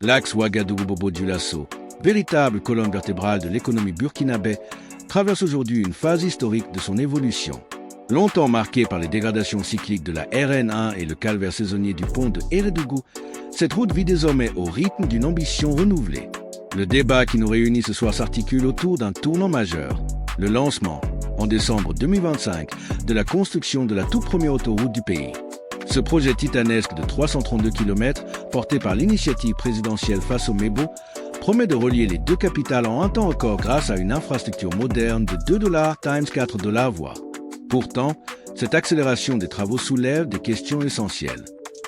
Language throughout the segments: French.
L'axe Ouagadougou-Bobo-Dioulasso, véritable colonne vertébrale de l'économie burkinabé, traverse aujourd'hui une phase historique de son évolution. Longtemps marquée par les dégradations cycliques de la RN1 et le calvaire saisonnier du pont de Hérédougou, cette route vit désormais au rythme d'une ambition renouvelée. Le débat qui nous réunit ce soir s'articule autour d'un tournant majeur, le lancement, en décembre 2025, de la construction de la toute première autoroute du pays. Ce projet titanesque de 332 km, porté par l'initiative présidentielle Face au Mébo, promet de relier les deux capitales en un temps record grâce à une infrastructure moderne de $2 times $4 voies. Pourtant, cette accélération des travaux soulève des questions essentielles.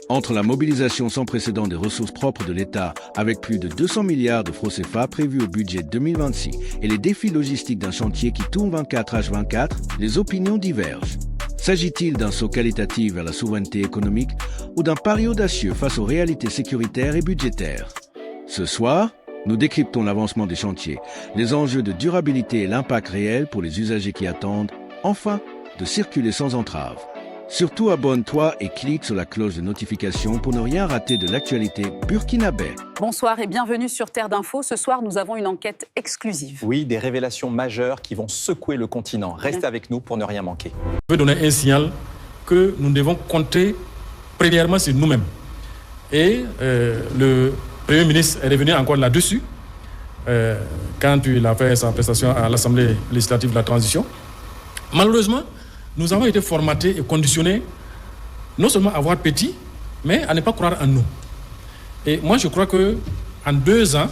Entre la mobilisation sans précédent des ressources propres de l'État, avec plus de 200 milliards de francs CFA prévus au budget 2026, et les défis logistiques d'un chantier qui tourne 24h24, les opinions divergent. S'agit-il d'un saut qualitatif vers la souveraineté économique ou d'un pari audacieux face aux réalités sécuritaires et budgétaires? Ce soir, nous décryptons l'avancement des chantiers, les enjeux de durabilité et l'impact réel pour les usagers qui attendent, enfin, de circuler sans entrave. Surtout abonne-toi et clique sur la cloche de notification pour ne rien rater de l'actualité burkinabé. Bonsoir et bienvenue sur Terre d'Info. Ce soir, nous avons une enquête exclusive. Oui, des révélations majeures qui vont secouer le continent. Restez avec nous pour ne rien manquer. Je veux donner un signal que nous devons compter premièrement sur nous-mêmes. Et le Premier ministre est revenu encore là-dessus quand il a fait sa prestation à l'Assemblée législative de la transition. Malheureusement, nous avons été formatés et conditionnés non seulement à voir petit, mais à ne pas croire en nous. Et moi, je crois qu'en 2 ans,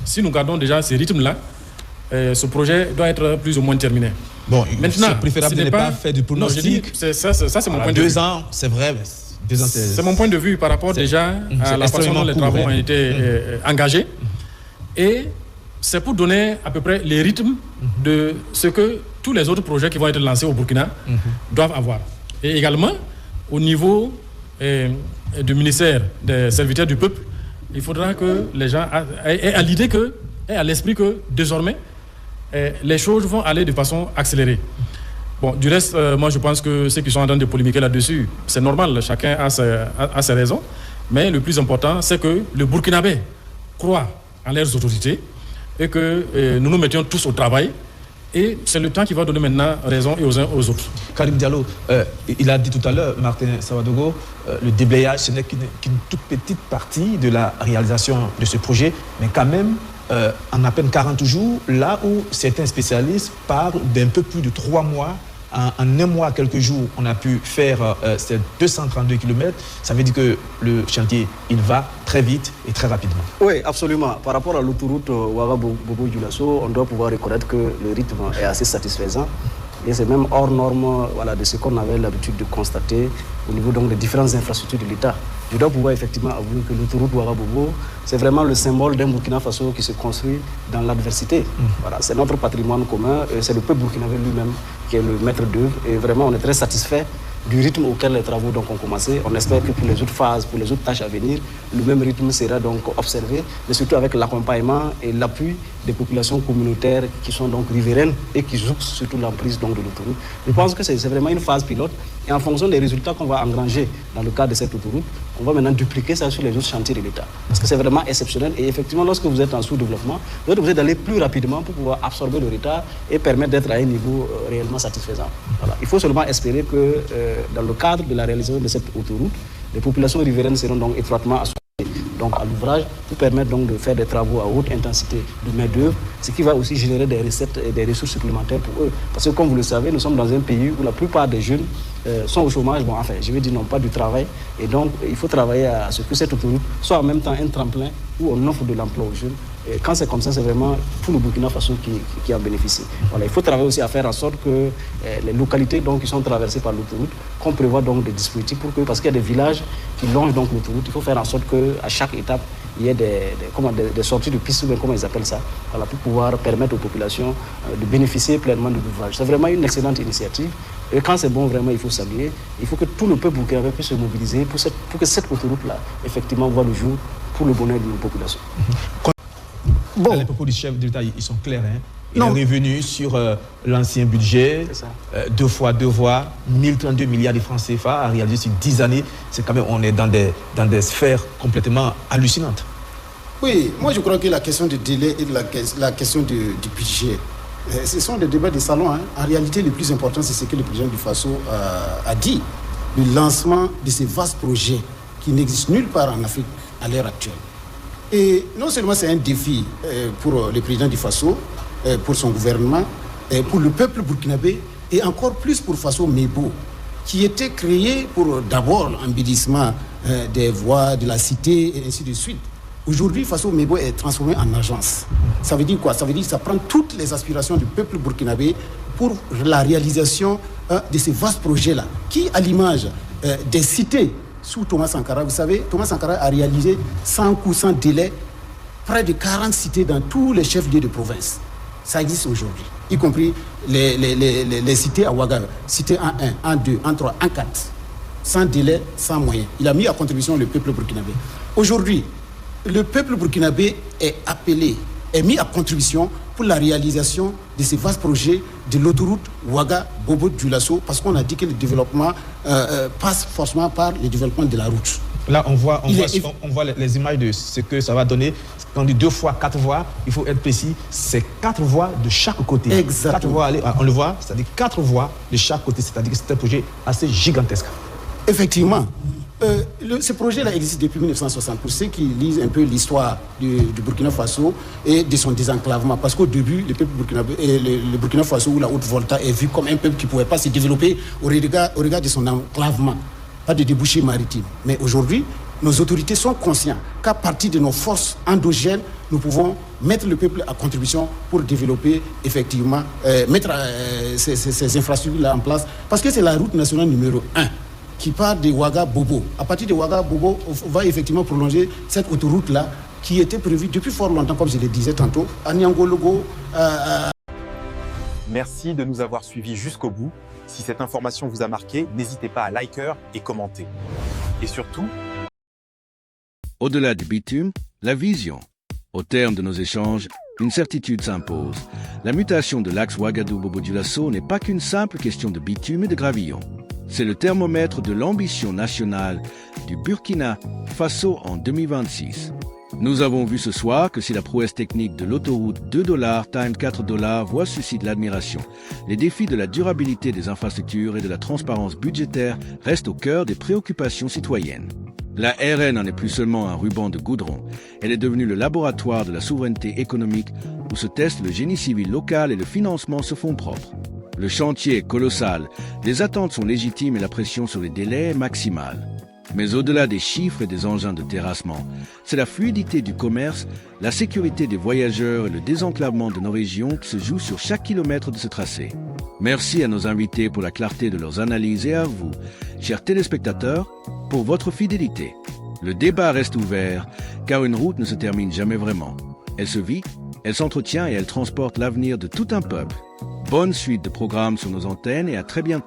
si nous gardons déjà ces rythmes-là, ce projet doit être plus ou moins terminé. Bon, maintenant, c'est préférable de ne pas faire du pronostic. Ça, c'est mon point de vue. 2 ans, c'est vrai. 2 ans, c'est mon point de vue par rapport déjà à la façon dont les travaux ont été engagés. Et c'est pour donner à peu près les rythmes de ce que tous les autres projets qui vont être lancés au Burkina doivent avoir. Et également, au niveau du ministère des serviteurs du peuple, il faudra que les gens aient à l'idée aient à l'esprit que désormais, les choses vont aller de façon accélérée. Bon, du reste, moi je pense que ceux qui sont en train de polémiquer là-dessus, c'est normal, chacun a ses raisons. Mais le plus important, c'est que le Burkinabé croit en leurs autorités et que nous nous mettions tous au travail. Et c'est le temps qui va donner maintenant raison et aux uns aux autres. Karim Diallo, il a dit tout à l'heure, Martin Savadogo, le déblayage, ce n'est qu'une toute petite partie de la réalisation de ce projet, mais quand même, en à peine 40 jours, là où certains spécialistes parlent d'un peu plus de 3 mois, en 1 mois, quelques jours, on a pu faire ces 232 km. Ça veut dire que le chantier, il va très vite et très rapidement. Oui, absolument. Par rapport à l'autoroute Ouagadougou-Bobo-Dioulasso, on doit pouvoir reconnaître que le rythme est assez satisfaisant. Et c'est même hors norme de ce qu'on avait l'habitude de constater au niveau donc, des différentes infrastructures de l'État. Je dois pouvoir effectivement avouer que l'autoroute Ouagadougou, c'est vraiment le symbole d'un Burkina Faso qui se construit dans l'adversité. Voilà, c'est notre patrimoine commun et c'est le peuple burkinabé lui-même qui est le maître d'œuvre. Et vraiment, on est très satisfait du rythme auquel les travaux donc, ont commencé. On espère que pour les autres phases, pour les autres tâches à venir, le même rythme sera donc observé, mais surtout avec l'accompagnement et l'appui des populations communautaires qui sont donc riveraines et qui jouent surtout l'emprise donc, de l'autoroute. Je pense que c'est vraiment une phase pilote et en fonction des résultats qu'on va engranger dans le cadre de cette autoroute, on va maintenant dupliquer ça sur les autres chantiers de l'État. Parce que c'est vraiment exceptionnel et effectivement, lorsque vous êtes en sous-développement, vous êtes obligé d'aller plus rapidement pour pouvoir absorber le retard et permettre d'être à un niveau réellement satisfaisant. Voilà. Il faut seulement espérer que dans le cadre de la réalisation de cette autoroute, les populations riveraines seront donc étroitement associées donc à l'ouvrage pour permettre donc de faire des travaux à haute intensité de main-d'œuvre, ce qui va aussi générer des recettes et des ressources supplémentaires pour eux. Parce que comme vous le savez, nous sommes dans un pays où la plupart des jeunes sont au chômage, bon enfin je veux dire n'ont pas du travail et donc il faut travailler à ce que cette autoroute soit en même temps un tremplin où on offre de l'emploi aux jeunes. Et quand c'est comme ça, c'est vraiment tout le Burkina Faso qui en bénéficie. Voilà, il faut travailler aussi à faire en sorte que les localités donc, qui sont traversées par l'autoroute, qu'on prévoit donc des dispositifs pour que, parce qu'il y a des villages qui longent donc l'autoroute, il faut faire en sorte qu'à chaque étape, il y ait des sorties de pistes, ou bien comment ils appellent ça, voilà, pour pouvoir permettre aux populations de bénéficier pleinement de l'ouvrage. C'est vraiment une excellente initiative. Et quand c'est bon, vraiment, il faut saluer. Il faut que tout le peuple burkinabé puisse se mobiliser pour que cette autoroute-là, effectivement, voit le jour pour le bonheur de nos populations. Bon. Les propos du chef de l'État, ils sont clairs. Hein. Il est revenu sur l'ancien budget, 2 fois 2 voies, 1032 milliards de francs CFA à réaliser sur 10 années. C'est quand même, on est dans des sphères complètement hallucinantes. Oui, moi je crois que la question du délai et la question du budget, ce sont des débats de salon. Hein. En réalité, le plus important, c'est ce que le président du FASO a dit. Le lancement de ces vastes projets qui n'existent nulle part en Afrique à l'heure actuelle. Et non seulement c'est un défi pour le président du FASO, pour son gouvernement, pour le peuple burkinabé, et encore plus pour FASO Mebo, qui était créé pour d'abord l'embellissement des voies de la cité et ainsi de suite. Aujourd'hui, FASO Mebo est transformé en agence. Ça veut dire quoi? Ça veut dire que ça prend toutes les aspirations du peuple burkinabé pour la réalisation de ces vastes projets-là, qui, à l'image des cités sous Thomas Sankara, vous savez, Thomas Sankara a réalisé sans coût, sans délai, près de 40 cités dans tous les chefs-lieux de province. Ça existe aujourd'hui, y compris les cités à Ouaga, cité en 1, en 2, en 3, en 4, sans délai, sans moyens. Il a mis à contribution le peuple burkinabé. Aujourd'hui, le peuple burkinabé est appelé, est mis à contribution pour la réalisation de ces vastes projets de l'autoroute Ouaga-Bobo-Dioulasso, parce qu'on a dit que le développement passe forcément par le développement de la route. Là, on voit les images de ce que ça va donner. Quand on dit 2 fois 4 voies, il faut être précis, c'est 4 voies de chaque côté. Exactement. 4 voies, on le voit, c'est-à-dire 4 voies de chaque côté, c'est-à-dire que c'est un projet assez gigantesque. Effectivement. Ce projet-là existe depuis 1960, pour ceux qui lisent un peu l'histoire du Burkina Faso et de son désenclavement. Parce qu'au début, le Burkina Faso ou la Haute-Volta est vu comme un peuple qui ne pouvait pas se développer au regard de son enclavement, pas de débouchés maritimes. Mais aujourd'hui, nos autorités sont conscientes qu'à partir de nos forces endogènes, nous pouvons mettre le peuple à contribution pour développer effectivement, mettre ces infrastructures-là en place. Parce que c'est la route nationale numéro 1. Qui part de Ouaga-Bobo. À partir de Ouaga-Bobo, on va effectivement prolonger cette autoroute-là qui était prévue depuis fort longtemps, comme je le disais tantôt, à Niangologo. Merci de nous avoir suivis jusqu'au bout. Si cette information vous a marqué, n'hésitez pas à liker et commenter. Et surtout... Au-delà du bitume, la vision. Au terme de nos échanges, une certitude s'impose. La mutation de l'axe Ouagadou-Bobo-Dioulasso n'est pas qu'une simple question de bitume et de gravillon. C'est le thermomètre de l'ambition nationale du Burkina Faso en 2026. Nous avons vu ce soir que si la prouesse technique de l'autoroute $2 times $4 voie suscite l'admiration, les défis de la durabilité des infrastructures et de la transparence budgétaire restent au cœur des préoccupations citoyennes. La RN n'en est plus seulement un ruban de goudron, elle est devenue le laboratoire de la souveraineté économique où se testent le génie civil local et le financement se font propres. Le chantier est colossal, les attentes sont légitimes et la pression sur les délais est maximale. Mais au-delà des chiffres et des engins de terrassement, c'est la fluidité du commerce, la sécurité des voyageurs et le désenclavement de nos régions qui se jouent sur chaque kilomètre de ce tracé. Merci à nos invités pour la clarté de leurs analyses et à vous, chers téléspectateurs, pour votre fidélité. Le débat reste ouvert, car une route ne se termine jamais vraiment. Elle se vit, elle s'entretient et elle transporte l'avenir de tout un peuple. Bonne suite de programmes sur nos antennes et à très bientôt.